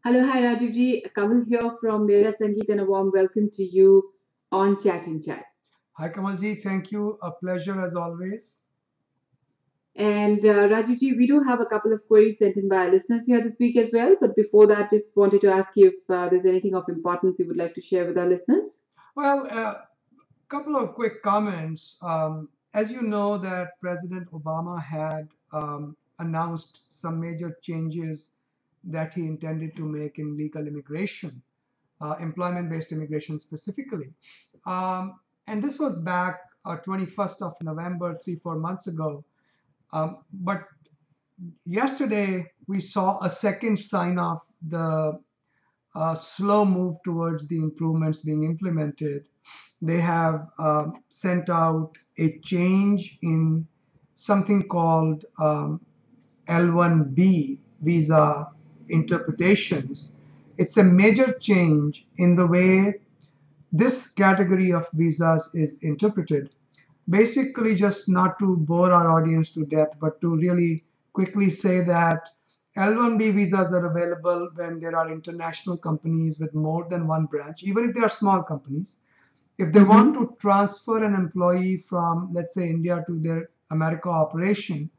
Hello, hi Rajivji. Kamal here from Mera Sangeet and a warm welcome to you on Chat in Chat. Hi Kamalji, thank you. A pleasure as always. And Rajivji, we do have a couple of queries sent in by our listeners here this week as well. But before that, just wanted to ask you if there's anything of importance you would like to share with our listeners. Well, a couple of quick comments. As you know, that President Obama had announced some major changes that he intended to make in legal immigration, employment-based immigration specifically. And this was back 21st of November, 3-4 months ago. But yesterday we saw a second sign of the slow move towards the improvements being implemented. They have sent out a change in something called L-1B visa interpretations. It's a major change in the way this category of visas is interpreted. Basically, just not to bore our audience to death, but to really quickly say that L-1B visas are available when there are international companies with more than one branch, even if they are small companies. If they want to transfer an employee from, let's say, India to their America operation,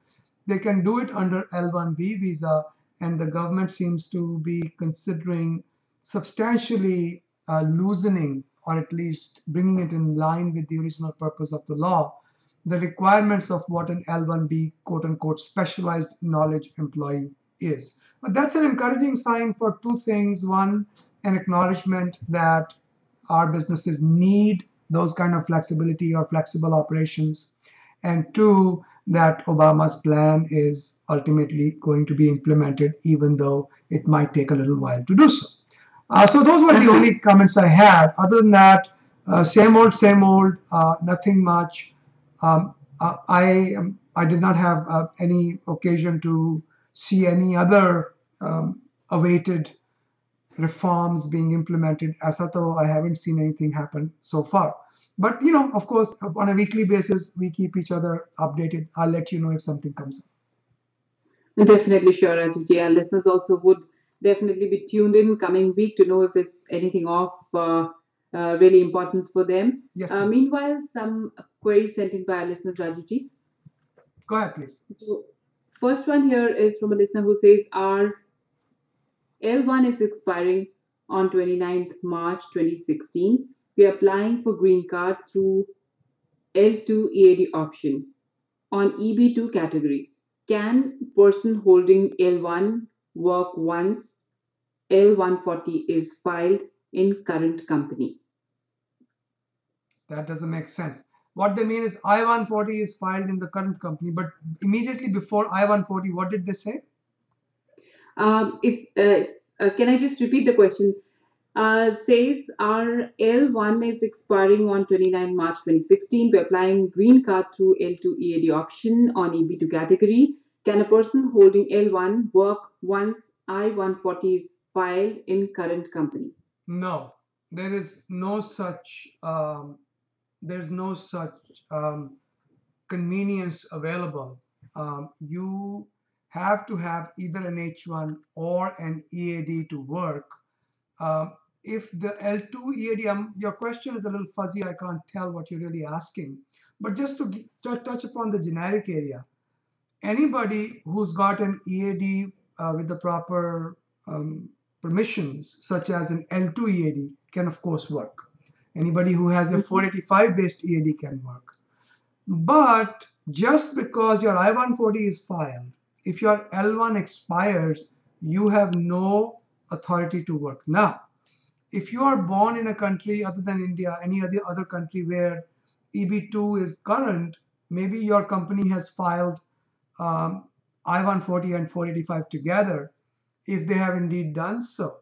they can do it under L-1B visa, and the government seems to be considering substantially loosening, or at least bringing it in line with the original purpose of the law, the requirements of what an L-1B quote unquote specialized knowledge employee is. But that's an encouraging sign for two things. One, an acknowledgement that our businesses need those kind of flexibility or flexible operations, and two, that Obama's plan is ultimately going to be implemented, even though it might take a little while to do so. So those were the only comments I had. Other than that, same old, nothing much. I did not have any occasion to see any other awaited reforms being implemented. As though I haven't seen anything happen so far. But of course, on a weekly basis, we keep each other updated. I'll let you know if something comes up. Definitely sure, Rajivji. Our listeners also would definitely be tuned in coming week to know if there's anything of really importance for them. Yes. Meanwhile, some queries sent in by our listeners, Rajivji. Go ahead, please. So, first one here is from a listener who says our L1 is expiring on 29th March 2016. We are applying for green card through L2 EAD option on EB2 category. Can person holding L1 work once L140 is filed in current company? That doesn't make sense. What they mean is I-140 is filed in the current company, but immediately before I-140, what did they say? Can I just repeat the question? Says our L1 is expiring on 29 March 2016. We're applying green card through L2 EAD option on EB2 category. Can a person holding L1 work once I-140 is filed in current company? No, there is no such convenience available. You have to have either an H1 or an EAD to work. If the L2 EAD, your question is a little fuzzy, I can't tell what you're really asking. But just to touch upon the generic area, anybody who's got an EAD with the proper permissions, such as an L2 EAD, can of course work. Anybody who has a 485 based EAD can work. But just because your I-140 is filed, if your L1 expires, you have no authority to work. Now, if you are born in a country other than India, any other country where EB2 is current, maybe your company has filed I-140 and 485 together. If they have indeed done so,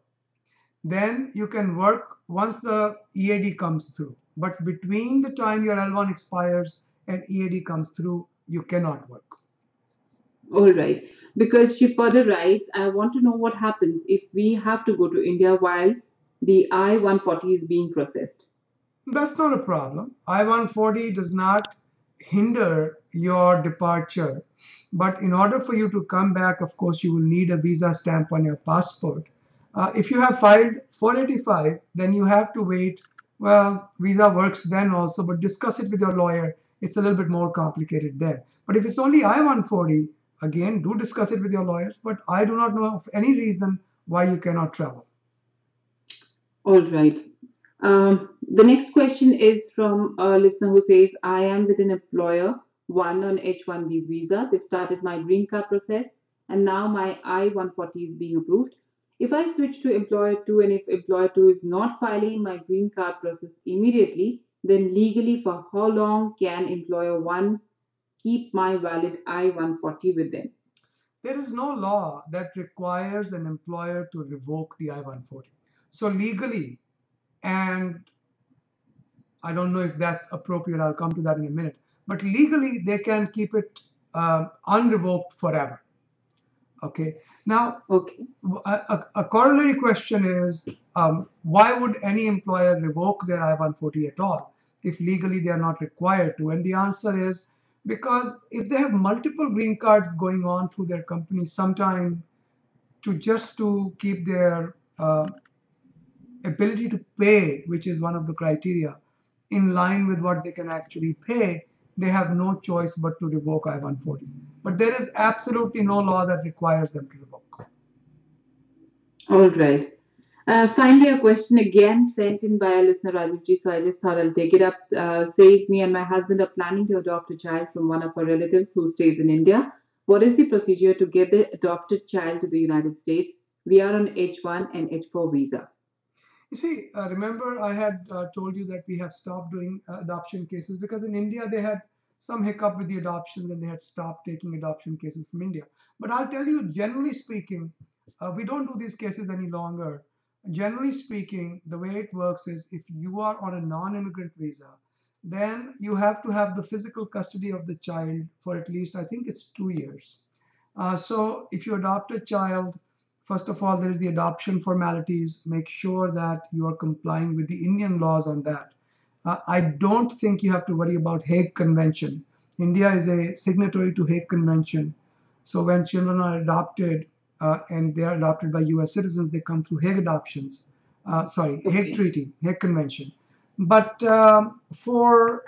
then you can work once the EAD comes through. But between the time your L1 expires and EAD comes through, you cannot work. All right. Because she further writes, I want to know what happens if we have to go to India while the I-140 is being processed. That's not a problem. I-140 does not hinder your departure. But in order for you to come back, of course, you will need a visa stamp on your passport. If you have filed 485, then you have to wait. Well, visa works then also, but discuss it with your lawyer. It's a little bit more complicated there. But if it's only I-140, again, do discuss it with your lawyers. But I do not know of any reason why you cannot travel. All right. The next question is from a listener who says, I am with an employer, one on H-1B visa. They've started my green card process, and now my I-140 is being approved. If I switch to employer two and if employer two is not filing my green card process immediately, then legally for how long can employer one keep my valid I-140 with them? There is no law that requires an employer to revoke the I-140. So legally, and I don't know if that's appropriate, I'll come to that in a minute, but legally they can keep it unrevoked forever. Okay. Now, Okay. a corollary question is, why would any employer revoke their I-140 at all if legally they are not required to? And the answer is because if they have multiple green cards going on through their company, sometime to keep their ability to pay, which is one of the criteria, in line with what they can actually pay, they have no choice but to revoke I-140s. But there is absolutely no law that requires them to revoke. All right. Finally, a question again sent in by a listener, Rajiv. So I just thought I'll take it up. Says, me and my husband are planning to adopt a child from one of our relatives who stays in India. What is the procedure to get the adopted child to the United States? We are on H1 and H4 visa. You see, remember I had told you that we have stopped doing adoption cases because in India they had some hiccup with the adoptions and they had stopped taking adoption cases from India. But I'll tell you, generally speaking, we don't do these cases any longer. Generally speaking, the way it works is if you are on a non-immigrant visa, then you have to have the physical custody of the child for at least, I think it's 2 years. So if you adopt a child, first of all, there is the adoption formalities. Make sure that you are complying with the Indian laws on that. I don't think you have to worry about Hague Convention. India is a signatory to Hague Convention. So when children are adopted and they are adopted by US citizens, they come through Hague adoptions. Hague Treaty, Hague Convention. But for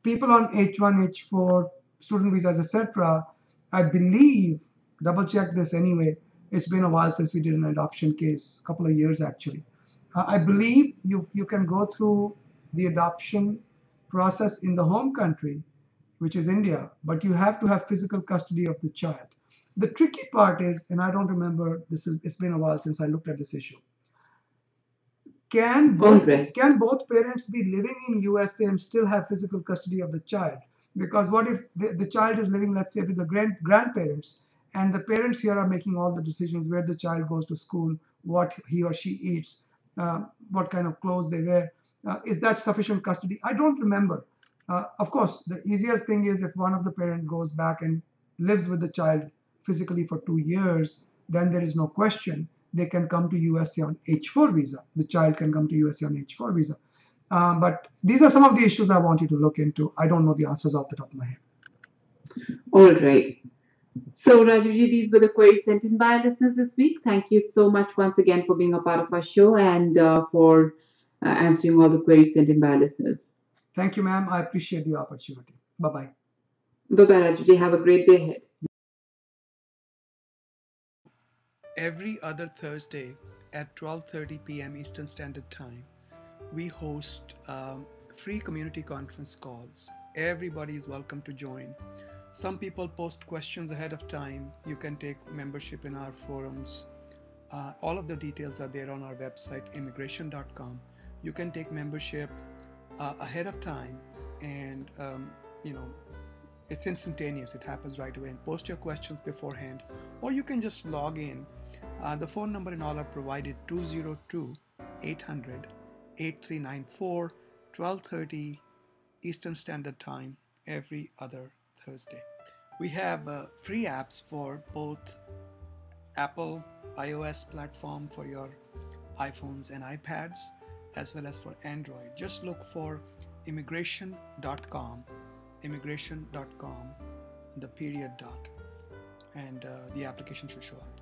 people on H1, H4, student visas, etc., I believe, double check this anyway, it's been a while since we did an adoption case, a couple of years actually. I believe you can go through the adoption process in the home country, which is India, but you have to have physical custody of the child. The tricky part is, and I don't remember, it's been a while since I looked at this issue. Can both parents be living in USA and still have physical custody of the child? Because what if the child is living, let's say, with the grandparents, and the parents here are making all the decisions where the child goes to school, what he or she eats, what kind of clothes they wear. Is that sufficient custody? I don't remember. Of course, the easiest thing is if one of the parents goes back and lives with the child physically for 2 years, then there is no question. They can come to USA on H4 visa. The child can come to USA on H4 visa. But these are some of the issues I want you to look into. I don't know the answers off the top of my head. All right. So, Rajivji, these were the queries sent in by our listeners this week. Thank you so much once again for being a part of our show and for answering all the queries sent in by our listeners. Thank you, ma'am. I appreciate the opportunity. Bye-bye. Bye-bye, Rajivji. Have a great day ahead. Every other Thursday at 12:30 p.m. Eastern Standard Time, we host free community conference calls. Everybody is welcome to join. Some people post questions ahead of time. You can take membership in our forums. All of the details are there on our website, immigration.com. You can take membership ahead of time, and it's instantaneous. It happens right away. And post your questions beforehand, or you can just log in. The phone number and all are provided: 202-800-8394, 12:30 Eastern Standard Time every other Thursday. We have free apps for both Apple iOS platform for your iPhones and iPads, as well as for Android. Just look for immigration.com, the period dot, and the application should show up.